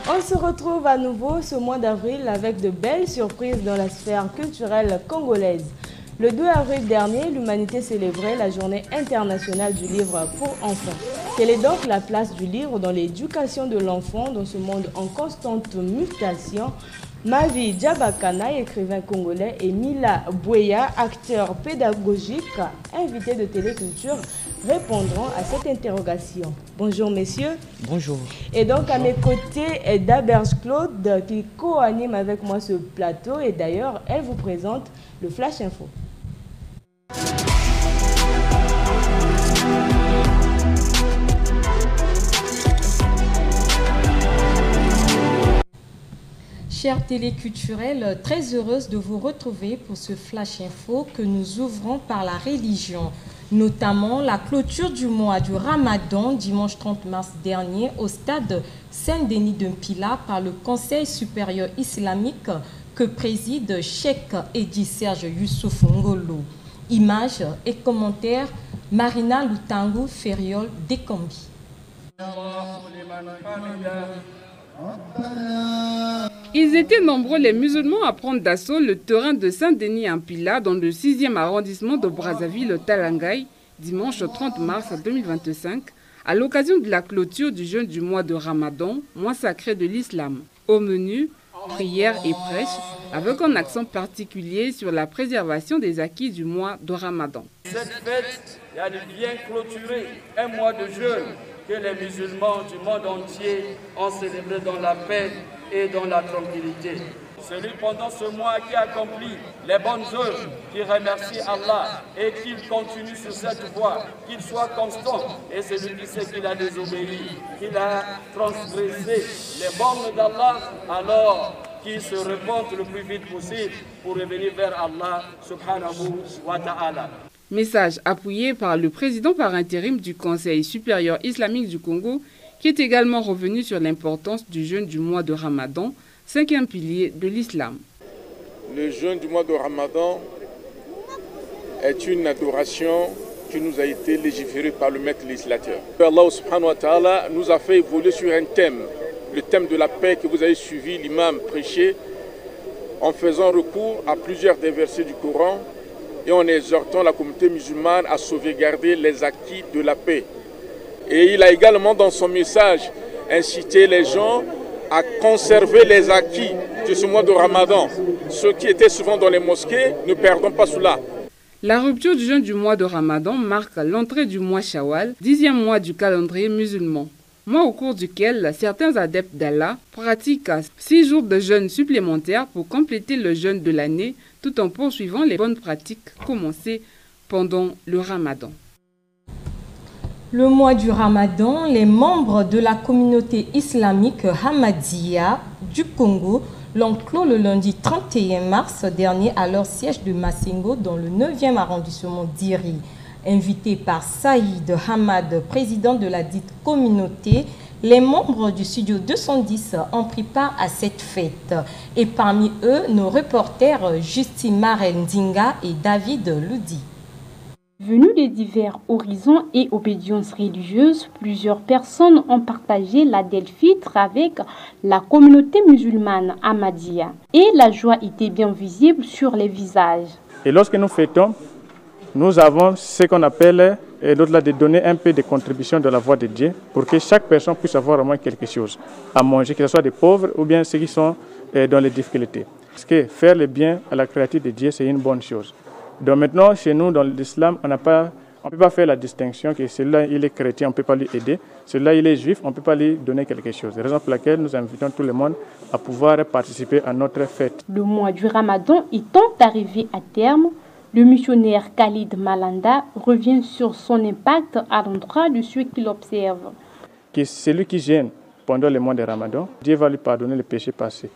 On se retrouve à nouveau ce mois d'avril avec de belles surprises dans la sphère culturelle congolaise. Le 2 avril dernier, l'humanité célébrait la journée internationale du livre pour enfants. Quelle est donc la place du livre dans l'éducation de l'enfant dans ce monde en constante mutation? Mavi Djabakana, écrivain congolais, et Mila Bouya, acteur pédagogique, invité de Téléculture, répondront à cette interrogation. Bonjour messieurs. Bonjour. Et donc à mes côtés, Daberge Claude qui co-anime avec moi ce plateau et d'ailleurs elle vous présente le Flash Info. Chers téléculturels, très heureuse de vous retrouver pour ce Flash Info que nous ouvrons par la religion, notamment la clôture du mois du Ramadan, dimanche 30 mars dernier, au stade Saint-Denis de Mpila par le Conseil supérieur islamique que préside Cheikh Edi Serge Youssouf Ngolo. Images et commentaires, Marina Lutango Feriol Dekambi. Ils étaient nombreux les musulmans à prendre d'assaut le terrain de Saint-Denis en Mpila dans le 6e arrondissement de Brazzaville-Talangaï, dimanche 30 mars 2025, à l'occasion de la clôture du jeûne du mois de Ramadan, mois sacré de l'islam. Au menu, prières et prêches, avec un accent particulier sur la préservation des acquis du mois de Ramadan. Cette fête vient clôturer un mois de jeûne que les musulmans du monde entier ont célébré dans la paix et dans la tranquillité. Celui pendant ce mois qui accomplit les bonnes œuvres, qui remercie Allah et qu'il continue sur cette voie, qu'il soit constant. Et celui qui sait qu'il a désobéi, qu'il a transgressé les bornes d'Allah, alors qu'il se repente le plus vite possible pour revenir vers Allah subhanahu wa ta'ala. Message appuyé par le président par intérim du Conseil supérieur islamique du Congo, qui est également revenu sur l'importance du jeûne du mois de Ramadan, 5e pilier de l'islam. Le jeûne du mois de Ramadan est une adoration qui nous a été légiférée par le maître législateur. Allah subhanahu wa ta'ala nous a fait évoluer sur un thème, le thème de la paix que vous avez suivi l'imam prêcher, en faisant recours à plusieurs des versets du Coran et en exhortant la communauté musulmane à sauvegarder les acquis de la paix. Et il a également dans son message incité les gens à conserver les acquis de ce mois de Ramadan. Ceux qui étaient souvent dans les mosquées, ne perdons pas cela. La rupture du jeûne du mois de Ramadan marque l'entrée du mois Shawwal, 10e mois du calendrier musulman. Mois au cours duquel certains adeptes d'Allah pratiquent 6 jours de jeûne supplémentaires pour compléter le jeûne de l'année tout en poursuivant les bonnes pratiques commencées pendant le Ramadan. Le mois du Ramadan, les membres de la communauté islamique Ahmadiyya du Congo l'ont clos le lundi 31 mars dernier à leur siège de Massengo dans le 9e arrondissement d'Iri. Invités par Saïd Hamad, président de la dite communauté, les membres du studio 210 ont pris part à cette fête. Et parmi eux, nos reporters Justine Marendinga et David Loudi. Venus de divers horizons et obédiences religieuses, plusieurs personnes ont partagé la Delphitre avec la communauté musulmane Ahmadiyya. Et la joie était bien visible sur les visages. Et lorsque nous fêtons, nous avons ce qu'on appelle, de donner un peu de contribution de la voix de Dieu pour que chaque personne puisse avoir au moins quelque chose à manger, que ce soit des pauvres ou bien ceux qui sont dans les difficultés. Parce que faire le bien à la créature de Dieu, c'est une bonne chose. Donc maintenant, chez nous, dans l'islam, on ne peut pas faire la distinction que celui-là, il est chrétien, on ne peut pas lui aider. Celui-là, il est juif, on ne peut pas lui donner quelque chose. Raison pour laquelle nous invitons tout le monde à pouvoir participer à notre fête. Le mois du Ramadan étant arrivé à terme, le missionnaire Khalid Malanda revient sur son impact à l'endroit de ceux qui l'observent. Que celui qui gêne pendant le mois de Ramadan, Dieu va lui pardonner les péchés passés.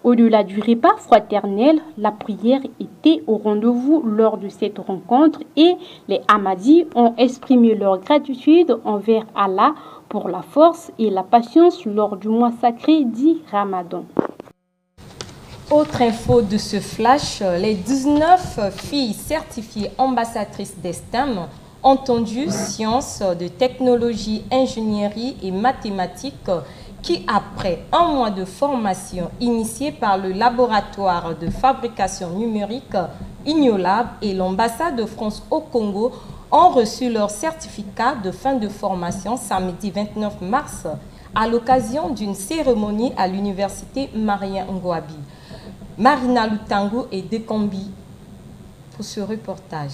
Au-delà du repas fraternel, la prière était au rendez-vous lors de cette rencontre et les Ahmadis ont exprimé leur gratitude envers Allah pour la force et la patience lors du mois sacré dit Ramadan. Autre info de ce flash, les 19 filles certifiées ambassadrices d'ESTEM ont entendu sciences, de technologie, ingénierie et mathématiques qui, après un mois de formation initiée par le laboratoire de fabrication numérique Ignolab et l'ambassade de France au Congo, ont reçu leur certificat de fin de formation samedi 29 mars à l'occasion d'une cérémonie à l'université Marien Ngouabi. Marina Lutango et Dekombi pour ce reportage.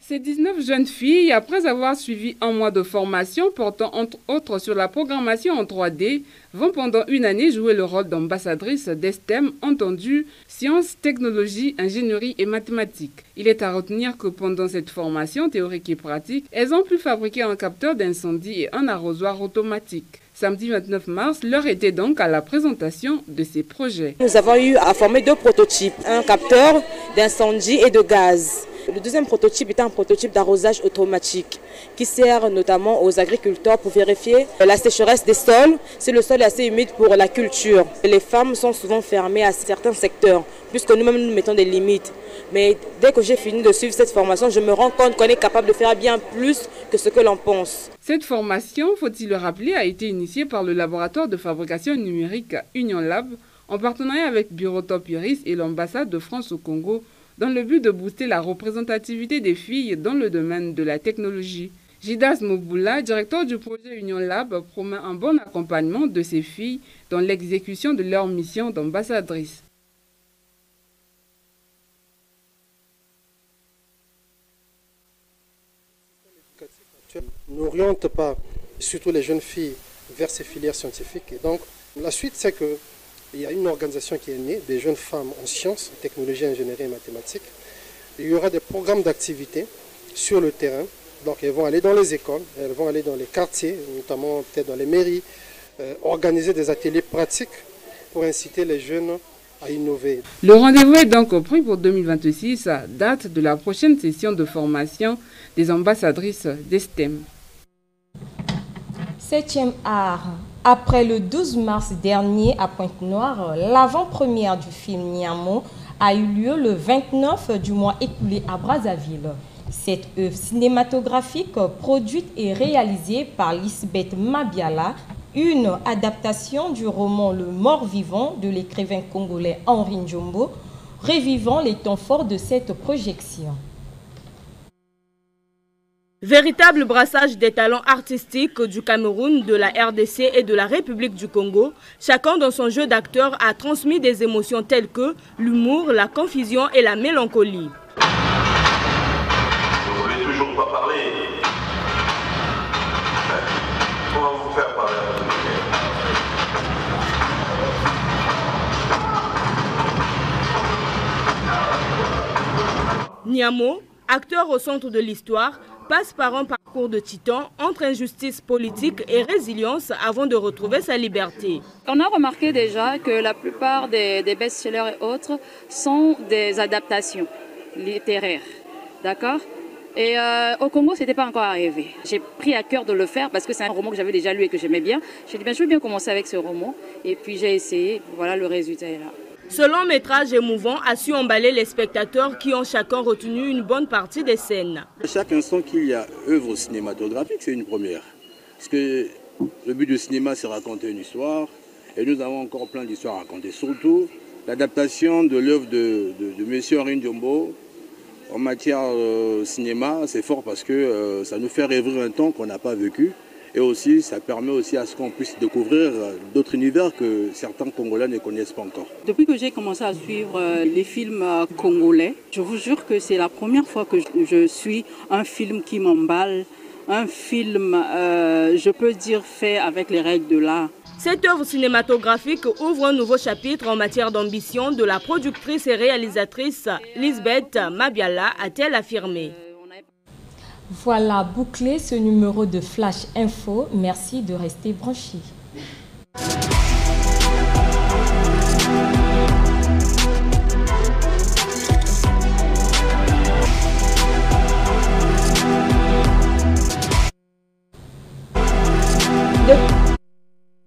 Ces 19 jeunes filles, après avoir suivi un mois de formation portant entre autres sur la programmation en 3D, vont pendant une année jouer le rôle d'ambassadrices d'ESTEM, entendu sciences, technologie, ingénierie et mathématiques. Il est à retenir que pendant cette formation théorique et pratique, elles ont pu fabriquer un capteur d'incendie et un arrosoir automatique. Samedi 29 mars, l'heure était donc à la présentation de ces projets. Nous avons eu à former 2 prototypes, un capteur d'incendie et de gaz. Le deuxième prototype est un prototype d'arrosage automatique qui sert notamment aux agriculteurs pour vérifier la sécheresse des sols, si le sol est assez humide pour la culture. Les femmes sont souvent fermées à certains secteurs puisque nous-mêmes nous mettons des limites. Mais dès que j'ai fini de suivre cette formation, je me rends compte qu'on est capable de faire bien plus que ce que l'on pense. Cette formation, faut-il le rappeler, a été initiée par le laboratoire de fabrication numérique Union Lab en partenariat avec Bureau Top Iris et l'ambassade de France au Congo, dans le but de booster la représentativité des filles dans le domaine de la technologie. Jidas Moboula, directeur du projet Union Lab, promet un bon accompagnement de ces filles dans l'exécution de leur mission d'ambassadrice. N'oriente pas surtout les jeunes filles vers ces filières scientifiques. Et donc, la suite, c'est que il y a une organisation qui est née, des jeunes femmes en sciences, technologie, ingénierie et mathématiques. Il y aura des programmes d'activité sur le terrain. Donc elles vont aller dans les écoles, elles vont aller dans les quartiers, notamment peut-être dans les mairies, organiser des ateliers pratiques pour inciter les jeunes à innover. Le rendez-vous est donc pris pour 2026, date de la prochaine session de formation des ambassadrices d'ESTEM. 7e art. Après le 12 mars dernier à Pointe-Noire, l'avant-première du film Niamo a eu lieu le 29 du mois écoulé à Brazzaville. Cette œuvre cinématographique, produite et réalisée par Lisbeth Mabiala, une adaptation du roman Le Mort-Vivant de l'écrivain congolais Henri Njombo, revivant les temps forts de cette projection. Véritable brassage des talents artistiques du Cameroun, de la RDC et de la République du Congo, chacun dans son jeu d'acteur a transmis des émotions telles que l'humour, la confusion et la mélancolie. Vous ne voulez toujours pas parler. Comment vous faire parler? Niamo, acteur au centre de l'histoire, passe par un parcours de titan entre injustice politique et résilience avant de retrouver sa liberté. On a remarqué déjà que la plupart des best-sellers et autres sont des adaptations littéraires, d'accord? Et au Congo, ce n'était pas encore arrivé. J'ai pris à cœur de le faire parce que c'est un roman que j'avais déjà lu et que j'aimais bien. J'ai dit, je veux bien commencer avec ce roman. Et puis j'ai essayé, voilà, le résultat est là. Ce long métrage émouvant a su emballer les spectateurs qui ont chacun retenu une bonne partie des scènes. Chaque instant qu'il y a œuvre cinématographique, c'est une première. Parce que le but du cinéma, c'est raconter une histoire. Et nous avons encore plein d'histoires à raconter. Surtout l'adaptation de l'œuvre de M. Henri Njombo en matière cinéma, c'est fort parce que ça nous fait rêver un temps qu'on n'a pas vécu. Et aussi, ça permet aussi à ce qu'on puisse découvrir d'autres univers que certains Congolais ne connaissent pas encore. Depuis que j'ai commencé à suivre les films congolais, je vous jure que c'est la première fois que je suis un film qui m'emballe, un film, je peux dire, fait avec les règles de l'art. Cette œuvre cinématographique ouvre un nouveau chapitre en matière d'ambition de la productrice et réalisatrice Lisbeth Mabiala, a-t-elle affirmé. Voilà bouclé ce numéro de Flash Info. Merci de rester branchés.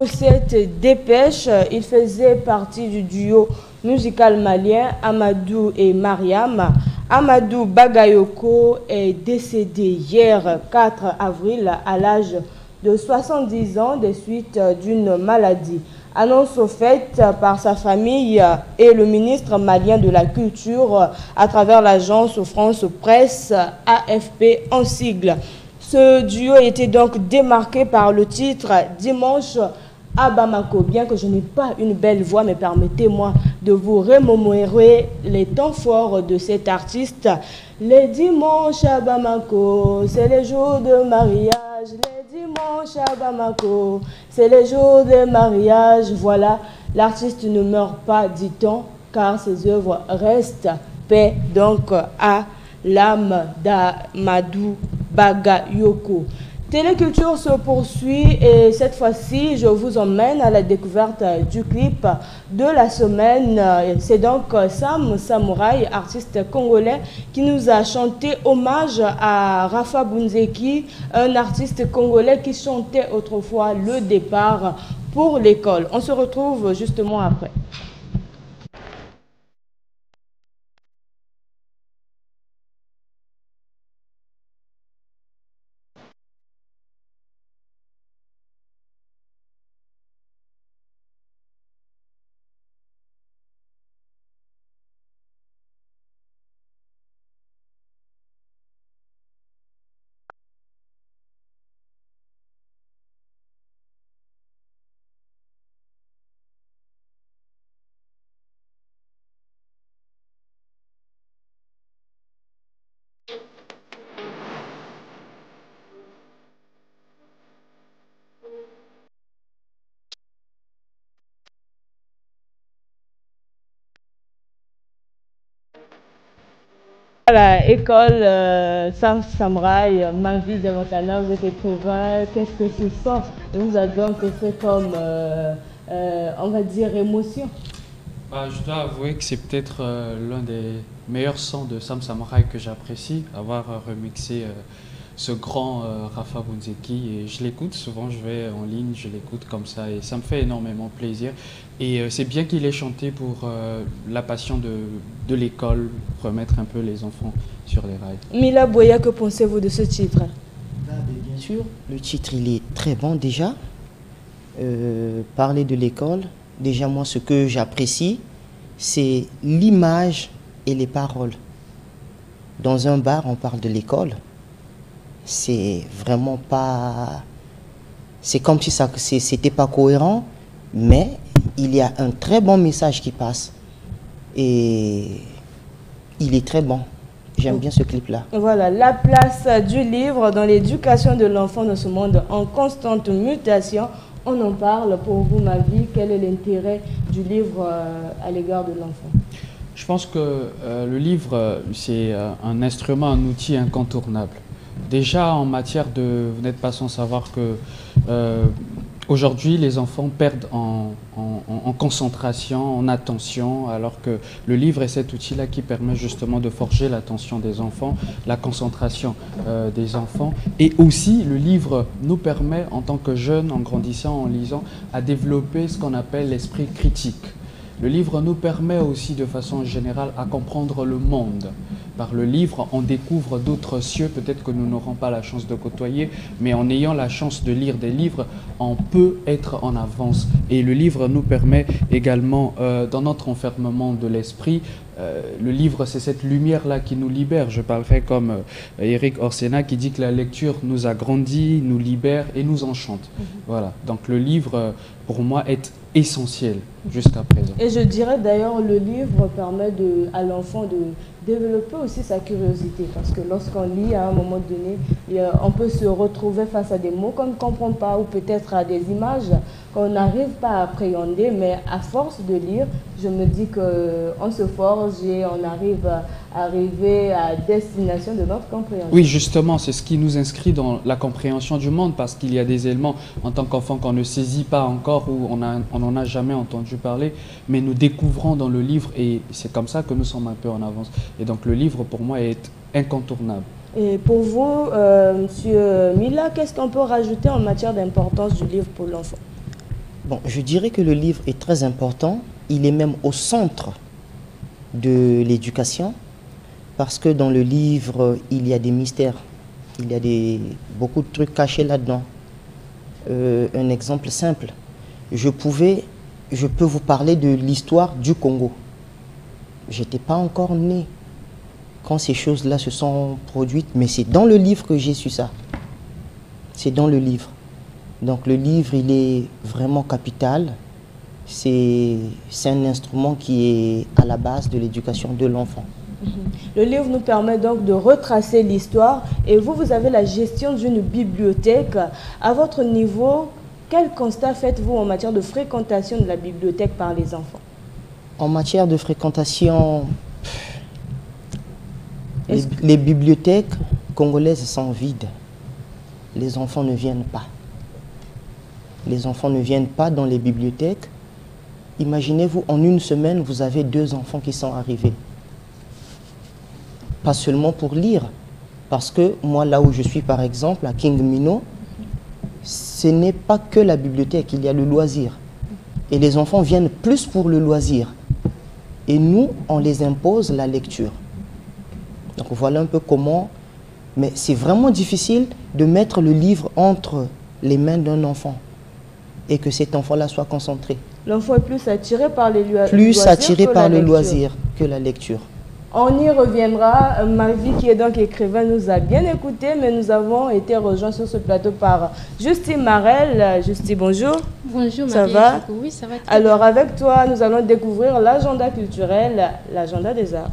Cette dépêche, il faisait partie du duo musical malien Amadou et Mariam. Amadou Bagayoko est décédé hier 4 avril à l'âge de 70 ans des suites d'une maladie. Annonce faite par sa famille et le ministre malien de la Culture à travers l'agence France Presse AFP en sigle. Ce duo était donc démarqué par le titre « Dimanche à Bamako ». Bien que je n'ai pas une belle voix, mais permettez-moi de vous remémorer les temps forts de cet artiste. Les dimanches à Bamako, c'est les jours de mariage. Les dimanches à Bamako, c'est les jours de mariage. Voilà, l'artiste ne meurt pas, dit-on, car ses œuvres restent. Paix donc à l'âme d'Amadou Bagayoko. Téléculture se poursuit et cette fois-ci, je vous emmène à la découverte du clip de la semaine. C'est donc Sam Samouraï, artiste congolais, qui nous a chanté hommage à Rafa Bunzeki, un artiste congolais qui chantait autrefois le départ pour l'école. On se retrouve justement après. Voilà, école Sam Samouraï, ma vie de Montana, vous êtes écrivain, qu'est-ce que ce sont? Vous avez donc fait comme, on va dire, émotion. Je dois avouer que c'est peut-être l'un des meilleurs sons de Sam Samouraï que j'apprécie, avoir remixé ce grand Rafa Bunzeki, et je l'écoute souvent, je vais en ligne, je l'écoute comme ça et ça me fait énormément plaisir. Et c'est bien qu'il ait chanté pour la passion de l'école, remettre un peu les enfants sur les rails. Mila Boya, que pensez-vous de ce titre? Bien sûr, le titre il est très bon déjà. Parler de l'école, déjà moi ce que j'apprécie, c'est l'image et les paroles. Dans un bar, on parle de l'école. C'est vraiment pas... C'est comme si ça c'était pas cohérent, mais il y a un très bon message qui passe. Et il est très bon. J'aime bien ce clip-là. Voilà, la place du livre dans l'éducation de l'enfant dans ce monde en constante mutation. On en parle. Pour vous, ma vie, quel est l'intérêt du livre à l'égard de l'enfant? Je pense que le livre, c'est un instrument, un outil incontournable. Déjà, en matière de... Vous n'êtes pas sans savoir que aujourd'hui, les enfants perdent en concentration, en attention, alors que le livre est cet outil-là qui permet justement de forger l'attention des enfants, la concentration des enfants. Et aussi, le livre nous permet, en tant que jeunes, en grandissant, en lisant, à développer ce qu'on appelle l'esprit critique. Le livre nous permet aussi, de façon générale, à comprendre le monde. Par le livre, on découvre d'autres cieux, peut-être que nous n'aurons pas la chance de côtoyer, mais en ayant la chance de lire des livres, on peut être en avance. Et le livre nous permet également, dans notre enfermement de l'esprit, le livre, c'est cette lumière-là qui nous libère. Je parlerai comme Eric Orsena qui dit que la lecture nous agrandit, nous libère et nous enchante. Voilà. Donc le livre, pour moi, est essentiel jusqu'à présent. Et je dirais d'ailleurs, le livre permet à l'enfant de développer aussi sa curiosité, parce que lorsqu'on lit à un moment donné, on peut se retrouver face à des mots qu'on ne comprend pas, ou peut-être à des images qu'on n'arrive pas à appréhender, mais à force de lire, je me dis qu'on se forge et on arrive à arriver à destination de notre compréhension. Oui, justement, c'est ce qui nous inscrit dans la compréhension du monde, parce qu'il y a des éléments en tant qu'enfant qu'on ne saisit pas encore, ou on n'en a jamais entendu parler, mais nous découvrons dans le livre, et c'est comme ça que nous sommes un peu en avance. Et donc le livre, pour moi, est incontournable. Et pour vous, Monsieur Mila, qu'est-ce qu'on peut rajouter en matière d'importance du livre pour l'enfant? Bon, je dirais que le livre est très important. Il est même au centre de l'éducation parce que dans le livre, il y a des mystères. Il y a beaucoup de trucs cachés là-dedans. Un exemple simple. Je peux vous parler de l'histoire du Congo. Je n'étais pas encore né quand ces choses-là se sont produites, mais c'est dans le livre que j'ai su ça. C'est dans le livre. Donc le livre, il est vraiment capital. C'est un instrument qui est à la base de l'éducation de l'enfant. Le livre nous permet donc de retracer l'histoire et vous avez la gestion d'une bibliothèque. À votre niveau, quel constat faites-vous en matière de fréquentation de la bibliothèque par les enfants? En matière de fréquentation, les bibliothèques congolaises sont vides. Les enfants ne viennent pas. Les enfants ne viennent pas dans les bibliothèques. Imaginez-vous, en une semaine, vous avez 2 enfants qui sont arrivés. Pas seulement pour lire, parce que moi, là où je suis, par exemple, à King Mino, ce n'est pas que la bibliothèque, il y a le loisir. Et les enfants viennent plus pour le loisir. Et nous, on les impose la lecture. Donc voilà un peu comment... Mais c'est vraiment difficile de mettre le livre entre les mains d'un enfant et que cet enfant-là soit concentré. L'enfant est plus attiré par les loisirs. Plus attiré par le loisir que la lecture. On y reviendra. Mavi, qui est donc écrivain, nous a bien écoutés, mais nous avons été rejoints sur ce plateau par Justine Marel. Justine, bonjour. Bonjour, ça va? Oui, ça va. Alors, avec toi, nous allons découvrir l'agenda culturel, l'agenda des arts.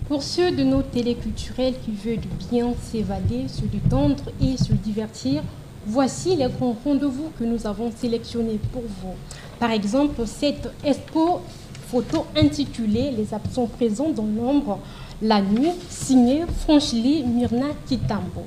Pour ceux de nos téléculturels qui veulent bien s'évader, se détendre et se divertir, voici les grands rendez-vous que nous avons sélectionnés pour vous. Par exemple, cette expo photo intitulée « Les absents présents dans l'ombre, la nuit », signée Franchli Myrna Kitambo.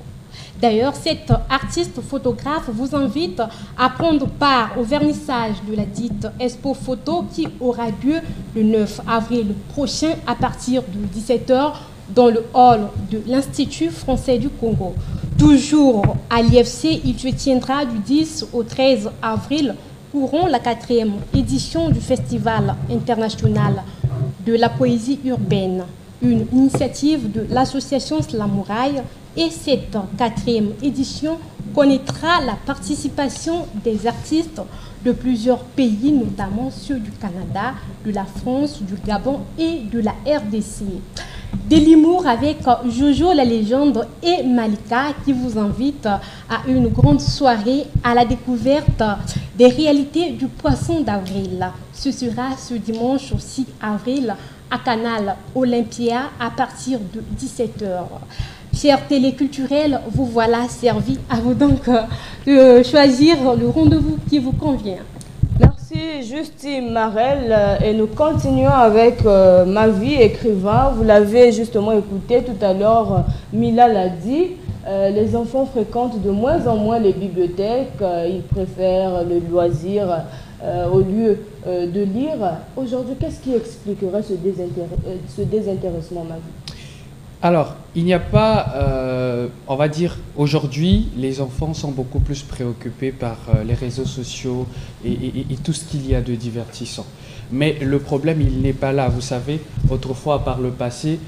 D'ailleurs, cet artiste photographe vous invite à prendre part au vernissage de la dite expo photo qui aura lieu le 9 avril prochain à partir de 17 h dans le hall de l'Institut français du Congo. Toujours à l'IFC, il se tiendra du 10 au 13 avril courant la 4e édition du Festival international de la poésie urbaine, une initiative de l'association Slamouraï. Et cette 4e édition connaîtra la participation des artistes de plusieurs pays, notamment ceux du Canada, de la France, du Gabon et de la RDC. Des limours avec Jojo la légende et Malika qui vous invitent à une grande soirée à la découverte des réalités du poisson d'avril. Ce sera ce dimanche 6 avril à Canal Olympia à partir de 17 h. Chers téléculturels, vous voilà servis. À vous donc de choisir le rendez-vous qui vous convient. Merci Justine Marel et nous continuons avec Mavi, écrivain. Vous l'avez justement écouté tout à l'heure, Mila l'a dit. Les enfants fréquentent de moins en moins les bibliothèques, ils préfèrent le loisir au lieu de lire. Aujourd'hui, qu'est-ce qui expliquerait ce désintéressement, Mavi? Alors, il n'y a pas, on va dire, aujourd'hui, les enfants sont beaucoup plus préoccupés par les réseaux sociaux et tout ce qu'il y a de divertissant. Mais le problème, il n'est pas là. Vous savez, autrefois, par le passé,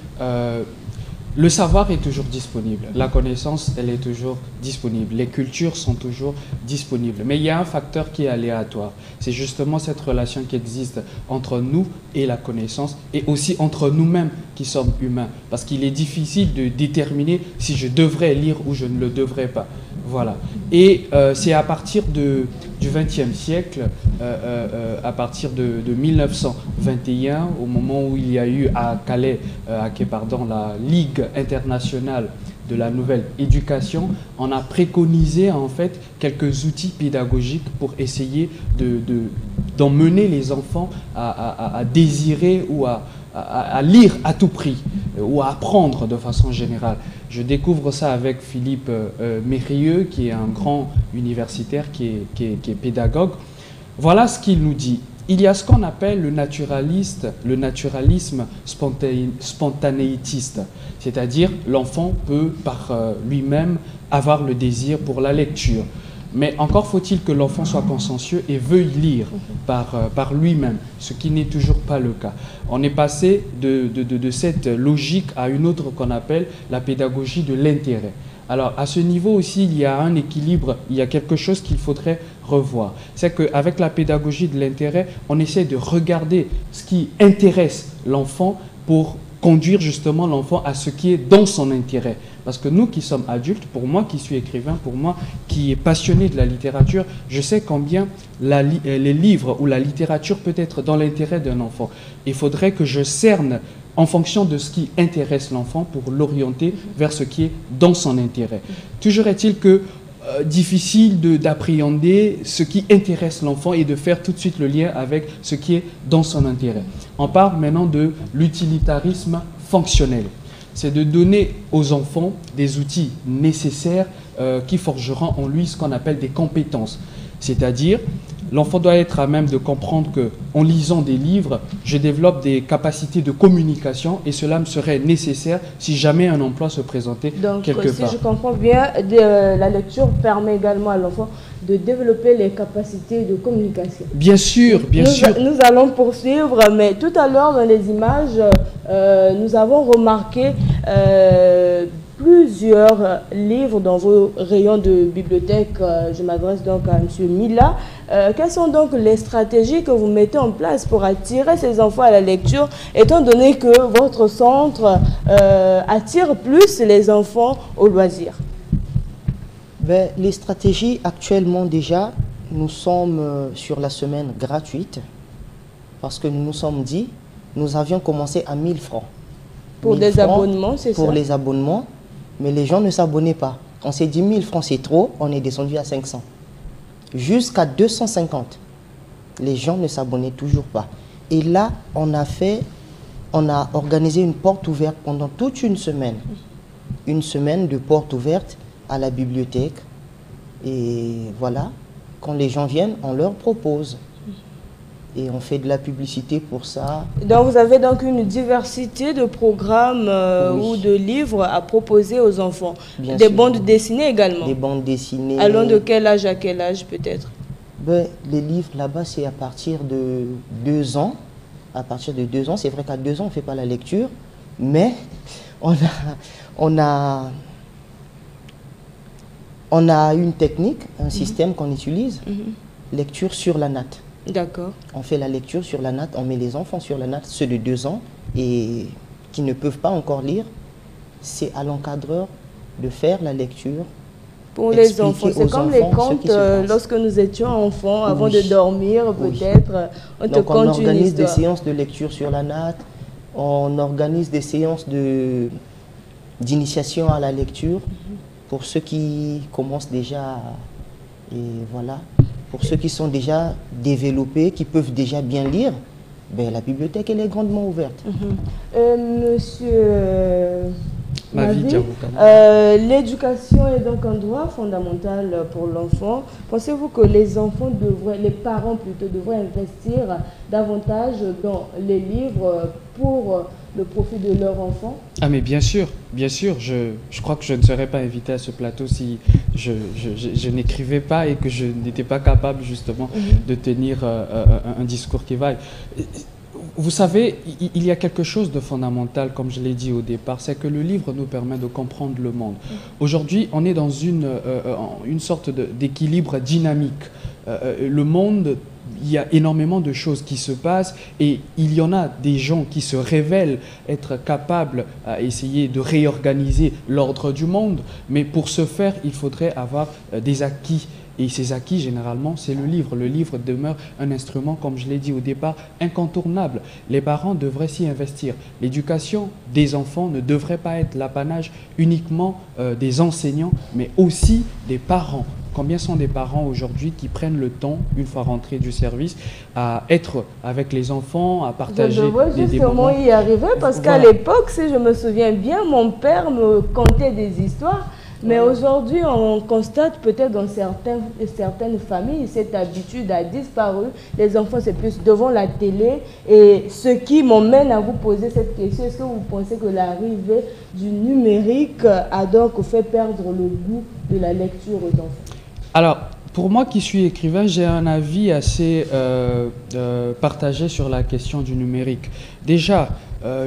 le savoir est toujours disponible. La connaissance, elle est toujours disponible. Les cultures sont toujours disponibles. Mais il y a un facteur qui est aléatoire. C'est justement cette relation qui existe entre nous et la connaissance et aussi entre nous-mêmes qui sommes humains. Parce qu'il est difficile de déterminer si je devrais lire ou je ne le devrais pas. Voilà. Et c'est à partir du XXe siècle, à partir de 1921, au moment où il y a eu à Calais, la Ligue internationale de la nouvelle éducation, on a préconisé en fait quelques outils pédagogiques pour essayer d'emmener les enfants à désirer ou à lire à tout prix ou à apprendre de façon générale. Je découvre ça avec Philippe Mérieux, qui est un grand universitaire, qui est pédagogue. Voilà ce qu'il nous dit. Il y a ce qu'on appelle le naturalisme spontanéitiste, c'est-à-dire l'enfant peut par lui-même avoir le désir pour la lecture. Mais encore faut-il que l'enfant soit consciencieux et veuille lire par lui-même, ce qui n'est toujours pas le cas. On est passé de cette logique à une autre qu'on appelle la pédagogie de l'intérêt. Alors, à ce niveau aussi, il y a un équilibre, il y a quelque chose qu'il faudrait revoir. C'est qu'avec la pédagogie de l'intérêt, on essaie de regarder ce qui intéresse l'enfant pour conduire justement l'enfant à ce qui est dans son intérêt. Parce que nous qui sommes adultes, pour moi qui suis écrivain, pour moi qui est passionné de la littérature, je sais combien les livres ou la littérature peut être dans l'intérêt d'un enfant. Il faudrait que je cerne en fonction de ce qui intéresse l'enfant pour l'orienter vers ce qui est dans son intérêt. Toujours est-il que difficile d'appréhender ce qui intéresse l'enfant et de faire tout de suite le lien avec ce qui est dans son intérêt. On parle maintenant de l'utilitarisme fonctionnel. C'est de donner aux enfants des outils nécessaires qui forgeront en lui ce qu'on appelle des compétences. C'est-à-dire, l'enfant doit être à même de comprendre qu'en lisant des livres, je développe des capacités de communication et cela me serait nécessaire si jamais un emploi se présentait quelque part. Si je comprends bien, la lecture permet également à l'enfant de développer les capacités de communication. Bien sûr, bien sûr. Nous allons poursuivre, mais tout à l'heure dans les images, nous avons remarqué plusieurs livres dans vos rayons de bibliothèque. Je m'adresse donc à M. Mila. Quelles sont donc les stratégies que vous mettez en place pour attirer ces enfants à la lecture, étant donné que votre centre attire plus les enfants au loisir? Les stratégies, actuellement déjà, nous sommes sur la semaine gratuite parce que nous nous sommes dit, nous avions commencé à 1000 francs. Pour des abonnements, c'est ça? Pour les abonnements, mais les gens ne s'abonnaient pas. On s'est dit 1000 francs c'est trop, on est descendu à 500. Jusqu'à 250. Les gens ne s'abonnaient toujours pas. Et là, on a organisé une porte ouverte pendant toute une semaine. Une semaine de porte ouverte à la bibliothèque. Et voilà, quand les gens viennent, on leur propose. Et on fait de la publicité pour ça. Donc vous avez donc une diversité de programmes ou de livres à proposer aux enfants. Bien des sûr. Bandes dessinées également. Des bandes dessinées. Allant de quel âge à quel âge peut-être? Les livres là-bas, c'est à partir de 2 ans. À partir de 2 ans, c'est vrai qu'à 2 ans, on ne fait pas la lecture. Mais on a une technique, un système qu'on utilise. Lecture sur la natte. D'accord. On fait la lecture sur la natte, on met les enfants sur la natte, ceux de 2 ans et qui ne peuvent pas encore lire. C'est à l'encadreur de faire la lecture. Pour les enfants, c'est comme les contes lorsque nous étions enfants, avant de dormir peut-être, on te conte une histoire. On organise des séances de lecture sur la natte, on organise des séances d'initiation à la lecture pour ceux qui commencent déjà, et voilà. Pour ceux qui sont déjà développés, qui peuvent déjà bien lire, la bibliothèque elle est grandement ouverte. Monsieur Mavi, l'éducation est donc un droit fondamental pour l'enfant. Pensez-vous que les enfants les parents plutôt, devraient investir davantage dans les livres pour le profit de leur enfant? Ah mais bien sûr, bien sûr. Je crois que je ne serais pas invité à ce plateau si je n'écrivais pas et que je n'étais pas capable justement de tenir un discours qui vaille. Vous savez, il y a quelque chose de fondamental, comme je l'ai dit au départ, c'est que le livre nous permet de comprendre le monde. Aujourd'hui, on est dans une sorte d'équilibre dynamique. Le monde, il y a énormément de choses qui se passent et il y en a des gens qui se révèlent être capables à essayer de réorganiser l'ordre du monde. Mais pour ce faire, il faudrait avoir des acquis. Et ces acquis, généralement, c'est le livre. Le livre demeure un instrument, comme je l'ai dit au départ, incontournable. Les parents devraient s'y investir. L'éducation des enfants ne devrait pas être l'apanage uniquement des enseignants, mais aussi des parents. Combien sont des parents aujourd'hui qui prennent le temps, une fois rentrés du service, à être avec les enfants, à partager des moments? Je devrais justement y arriver parce qu'à l'époque, si je me souviens bien, mon père me contait des histoires. Mais aujourd'hui, on constate peut-être dans certaines familles, cette habitude a disparu. Les enfants, c'est plus devant la télé. Et ce qui m'emmène à vous poser cette question, est-ce que vous pensez que l'arrivée du numérique a donc fait perdre le goût de la lecture aux enfants? Alors, Pour moi qui suis écrivain, j'ai un avis assez partagé sur la question du numérique. Déjà,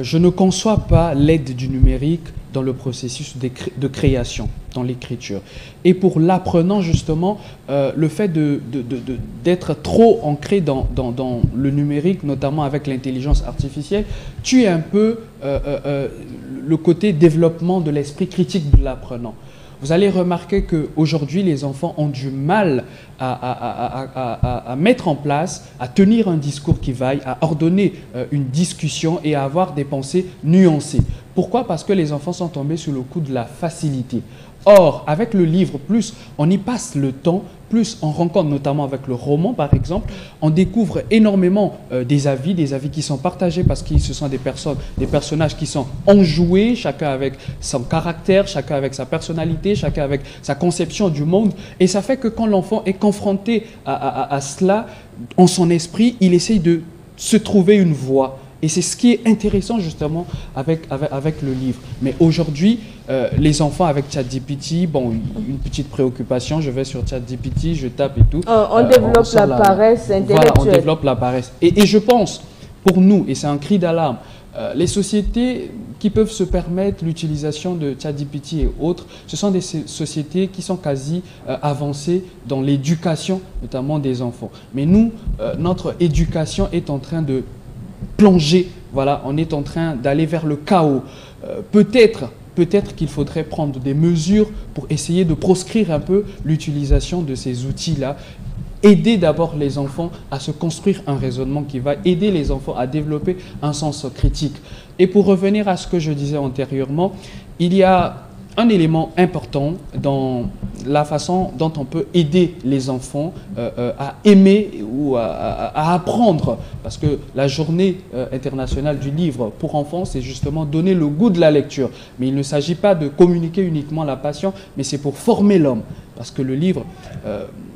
je ne conçois pas l'aide du numérique dans le processus de création, dans l'écriture. Et pour l'apprenant, justement, le fait d'être trop ancré dans le numérique, notamment avec l'intelligence artificielle, tue un peu le côté développement de l'esprit critique de l'apprenant. Vous allez remarquer qu'aujourd'hui, les enfants ont du mal à mettre en place, à tenir un discours qui vaille, à ordonner une discussion et à avoir des pensées nuancées. Pourquoi? Parce que les enfants sont tombés sous le coup de la facilité. Or, avec le livre, plus on y passe le temps, plus on rencontre, notamment avec le roman par exemple, on découvre énormément des avis qui sont partagés parce que ce sont des personnages qui sont enjoués, chacun avec son caractère, chacun avec sa personnalité, chacun avec sa conception du monde. Et ça fait que quand l'enfant est confronté à cela, en son esprit, il essaye de se trouver une voie. Et c'est ce qui est intéressant justement avec le livre. Mais aujourd'hui, les enfants avec ChatGPT, bon, une petite préoccupation, je vais sur ChatGPT, je tape et tout. On développe la paresse intellectuelle. Voilà, on développe la paresse. Et je pense, pour nous, et c'est un cri d'alarme, les sociétés qui peuvent se permettre l'utilisation de ChatGPT et autres, ce sont des sociétés qui sont quasi avancées dans l'éducation, notamment des enfants. Mais nous, notre éducation est en train de plonger, voilà, on est en train d'aller vers le chaos. Peut-être qu'il faudrait prendre des mesures pour essayer de proscrire un peu l'utilisation de ces outils-là. Aider d'abord les enfants à se construire un raisonnement qui va aider les enfants à développer un sens critique. Et pour revenir à ce que je disais antérieurement, il y a un élément important dans la façon dont on peut aider les enfants à aimer ou à apprendre. Parce que la journée internationale du livre pour enfants, c'est justement donner le goût de la lecture. Mais il ne s'agit pas de communiquer uniquement la passion, mais c'est pour former l'homme. Parce que le livre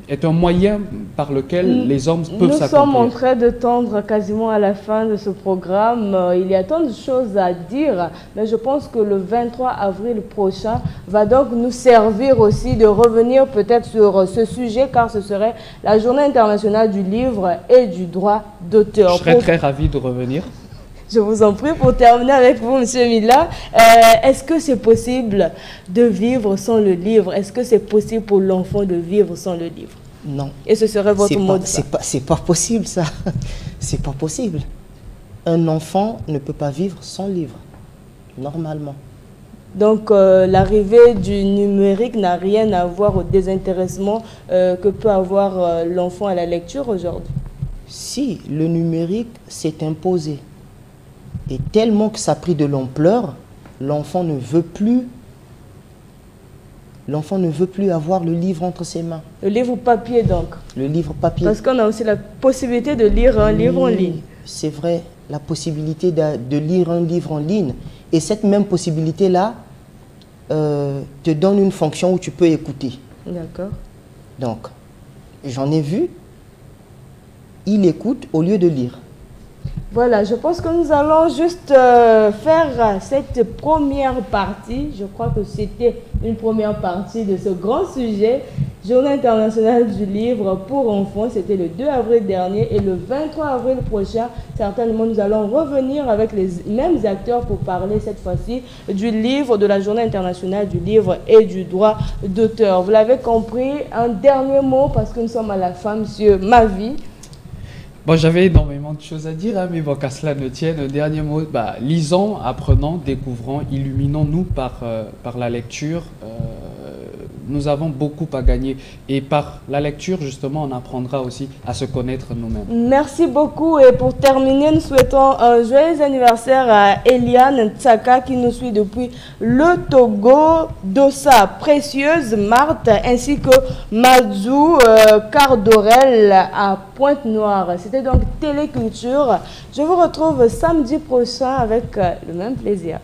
est un moyen par lequel les hommes peuvent s'accomplir. Nous sommes en train de tendre quasiment à la fin de ce programme. Il y a tant de choses à dire, mais je pense que le 23 avril prochain va donc nous servir aussi de revenir peut-être sur ce sujet, car ce serait la journée internationale du livre et du droit d'auteur. Je serais très ravi de revenir. Je vous en prie, pour terminer avec vous, M. Mila, est-ce que c'est possible de vivre sans le livre? Est-ce que c'est possible pour l'enfant de vivre sans le livre? Non. Et ce serait votre mot de ça? C'est pas possible, ça. C'est pas possible. Un enfant ne peut pas vivre sans livre, normalement. Donc, l'arrivée du numérique n'a rien à voir au désintéressement que peut avoir l'enfant à la lecture aujourd'hui? Si, le numérique s'est imposé. Et tellement que ça a pris de l'ampleur, l'enfant ne veut plus avoir le livre entre ses mains. Le livre papier, donc? Le livre papier. Parce qu'on a aussi la possibilité de lire un livre en ligne. C'est vrai, la possibilité de lire un livre en ligne. Et cette même possibilité-là te donne une fonction où tu peux écouter. D'accord. Donc, j'en ai vu, il écoute au lieu de lire. Voilà, je pense que nous allons juste faire cette première partie. Je crois que c'était une première partie de ce grand sujet. Journée internationale du livre pour enfants, c'était le 2 avril dernier, et le 23 avril prochain, certainement nous allons revenir avec les mêmes acteurs pour parler cette fois-ci du livre, de la Journée internationale du livre et du droit d'auteur. Vous l'avez compris, un dernier mot parce que nous sommes à la fin, monsieur Mavi. Bon, j'avais énormément de choses à dire, hein, mais bon, qu'à cela ne tienne, un dernier mot, lisons, apprenons, découvrons, illuminons-nous par la lecture. Nous avons beaucoup à gagner, et par la lecture, justement, on apprendra aussi à se connaître nous-mêmes. Merci beaucoup, et pour terminer, nous souhaitons un joyeux anniversaire à Eliane Tsaka qui nous suit depuis le Togo, Dossa Précieuse, Marthe, ainsi que Mazou Cardorel à Pointe-Noire. C'était donc Téléculture. Je vous retrouve samedi prochain avec le même plaisir.